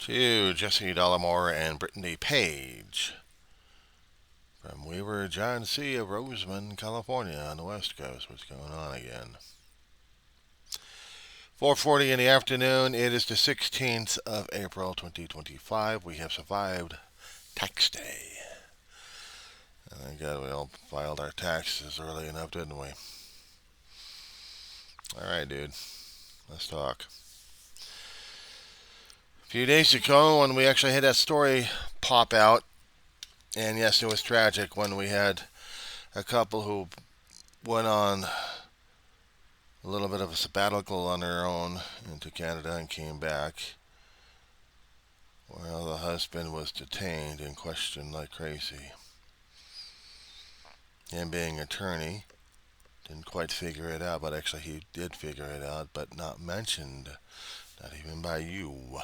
to Jesse Dollemore and Brittany Page from Weaver John C. of Roseman, California on the West Coast. What's going on again? 4:40 in the afternoon. It is the 16th of April, 2025. We have survived tax day. Thank God we all filed our taxes early enough, didn't we? All right, dude. Let's talk. A few days ago, when we actually had that story pop out, and yes, it was tragic when we had a couple who went on a little bit of a sabbatical on their own into Canada and came back. Well, the husband was detained and questioned like crazy. Him being an attorney, didn't quite figure it out, but actually he did figure it out, but not mentioned, not even by you.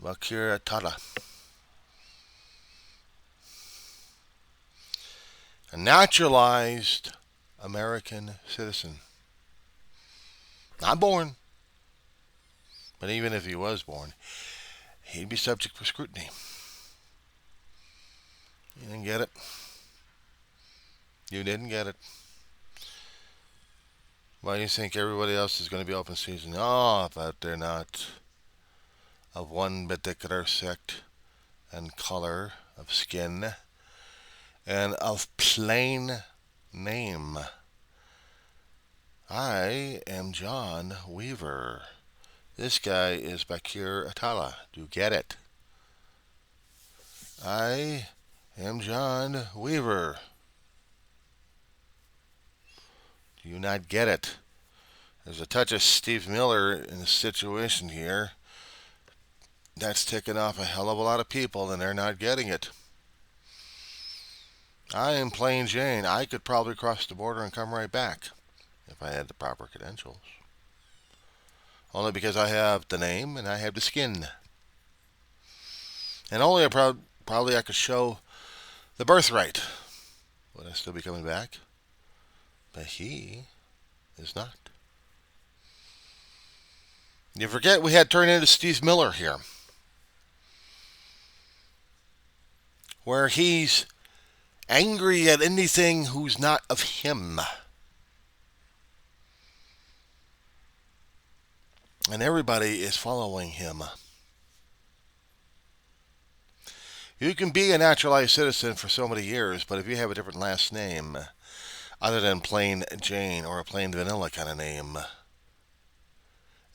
Bakir Atala, a naturalized American citizen. Not born, but even if he was born, he'd be subject for scrutiny. You didn't get it. You didn't get it. Why do you think everybody else is going to be open season? Oh, but they're not of one particular sect and color of skin and of plain name. I am John Weaver. This guy is Bakir Atala. Do you get it? I am John Weaver. Do you not get it? There's a touch of Steve Miller in the situation here. That's ticking off a hell of a lot of people, and they're not getting it. I am plain Jane. I could probably cross the border and come right back if I had the proper credentials. Only because I have the name and I have the skin. And only probably I could show the birthright. Would I still be coming back? But he is not. You forget we had turned into Steve Miller here, where he's angry at anything who's not of him. And everybody is following him. You can be a naturalized citizen for so many years, but if you have a different last name, other than plain Jane or a plain vanilla kind of name,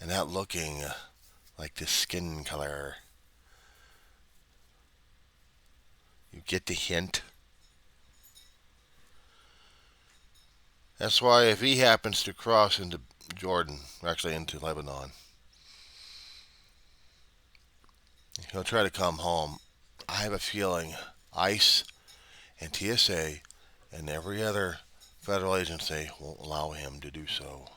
and not looking like the skin color, you get the hint. That's why if he happens to cross into Jordan, or actually into Lebanon, he'll try to come home. I have a feeling ICE and TSA and every other federal agency won't allow him to do so.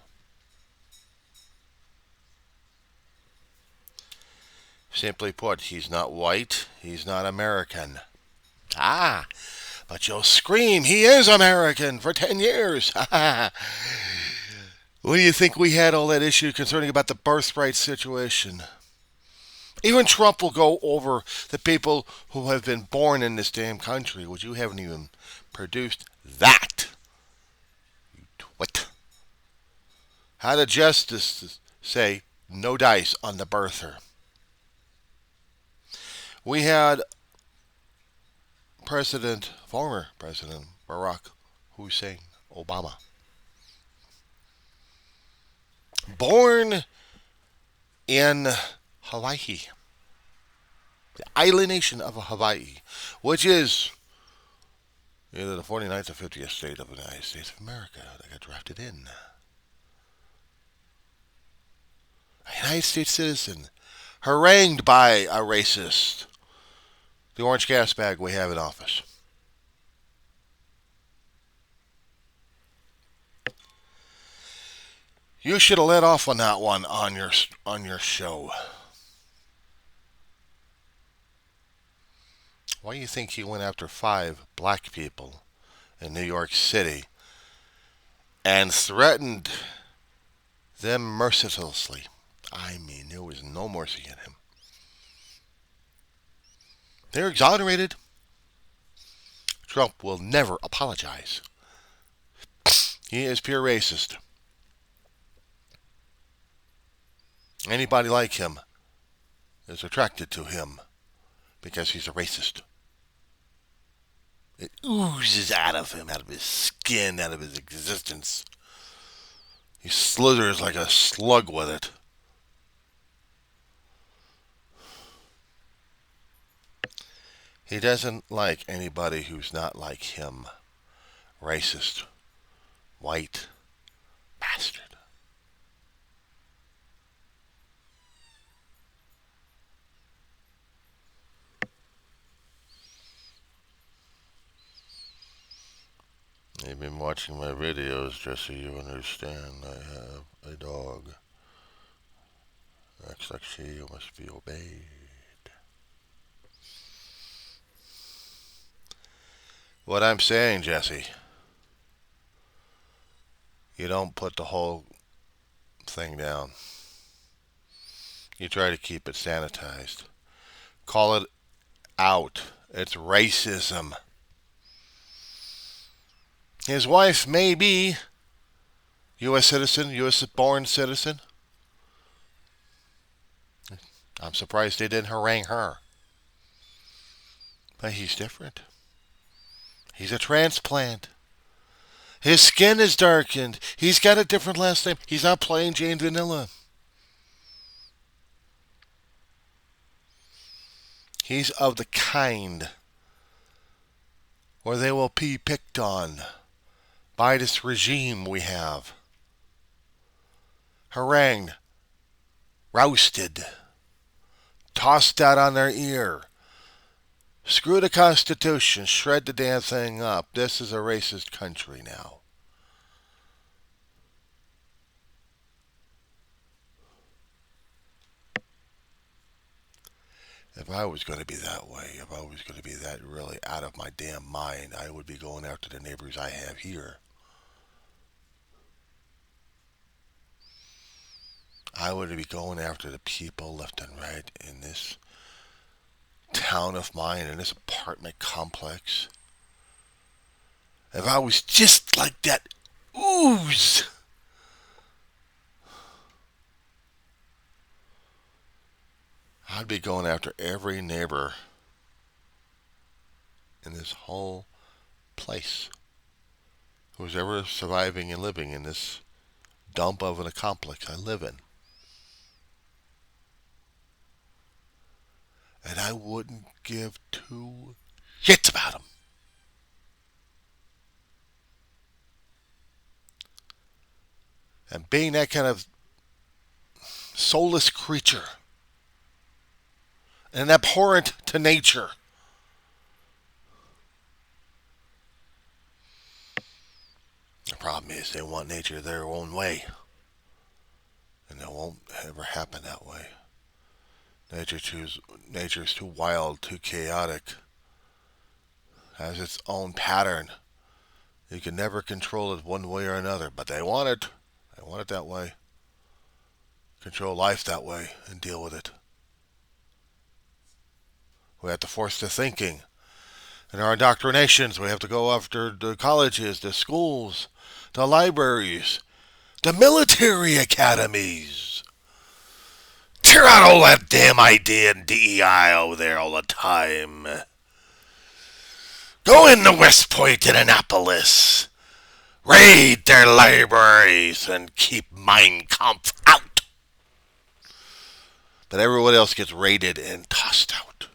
Simply put, he's not white, he's not American. Ah, but you'll scream, he is American for 10 years. What do you think we had all that issue concerning about the birthright situation? Even Trump will go over the people who have been born in this damn country, which you haven't even produced that. You twit. How did justice say no dice on the birther? We had former President Barack Hussein Obama, born in Hawaii, the island nation of Hawaii, which is either the 49th or 50th state of the United States of America that got drafted in. A United States citizen, harangued by a racist, the orange gas bag we have in office. You should have let off on that one on your show. Why do you think he went after 5 black people in New York City and threatened them mercilessly. I mean, there was no mercy in him. They're exonerated. Trump will never apologize. He is pure racist. Anybody like him is attracted to him because he's a racist. It oozes out of him, out of his skin, out of his existence. He slithers like a slug with it. He doesn't like anybody who's not like him. Racist. White. Bastard. You've been watching my videos just so you understand. I have a dog. Acts like she must be obeyed. What I'm saying, Jesse, you don't put the whole thing down. You try to keep it sanitized. Call it out. It's racism. His wife may be U.S. citizen, U.S. born citizen. I'm surprised they didn't harangue her. But he's different. He's a transplant. His skin is darkened. He's got a different last name. He's not plain Jane Vanilla. He's of the kind where they will be picked on by this regime we have. Harangued, roasted, tossed out on their ear. Screw the Constitution, shred the damn thing up. This is a racist country now. If I was going to be that way, if I was going to be that really out of my damn mind, I would be going after the neighbors I have here. I would be going after the people left and right in this town of mine, in this apartment complex. If I was just like that ooze, I'd be going after every neighbor in this whole place who's ever surviving and living in this dump of a complex I live in. And I wouldn't give two shits about them. And being that kind of soulless creature, and abhorrent to nature, the problem is they want nature their own way. And it won't ever happen that way. Nature's too wild, too chaotic, has its own pattern. You can never control it one way or another, but they want it. They want it that way. Control life that way and deal with it. We have to force the thinking. In our indoctrinations, we have to go after the colleges, the schools, the libraries, the military academies. Tear out all that damn idea and DEI over there all the time. Go into West Point and Annapolis. Raid their libraries and keep Mein Kampf out. But everyone else gets raided and tossed out.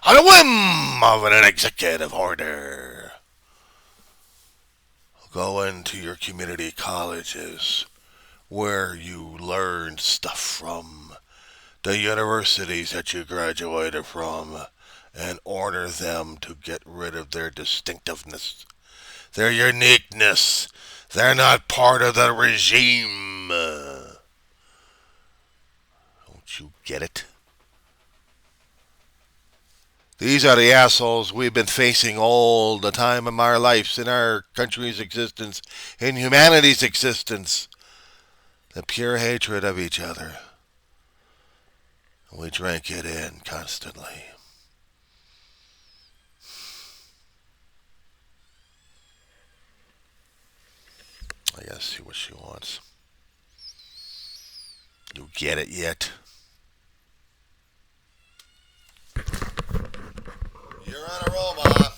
On a whim of an executive order. Go into your community colleges where you learned stuff from, the universities that you graduated from, and order them to get rid of their distinctiveness, their uniqueness. They're not part of the regime. Don't you get it? These are the assholes we've been facing all the time in our lives, in our country's existence, in humanity's existence. The pure hatred of each other. We drink it in constantly. I gotta see what she wants. You get it yet? You're on a roll, Ma.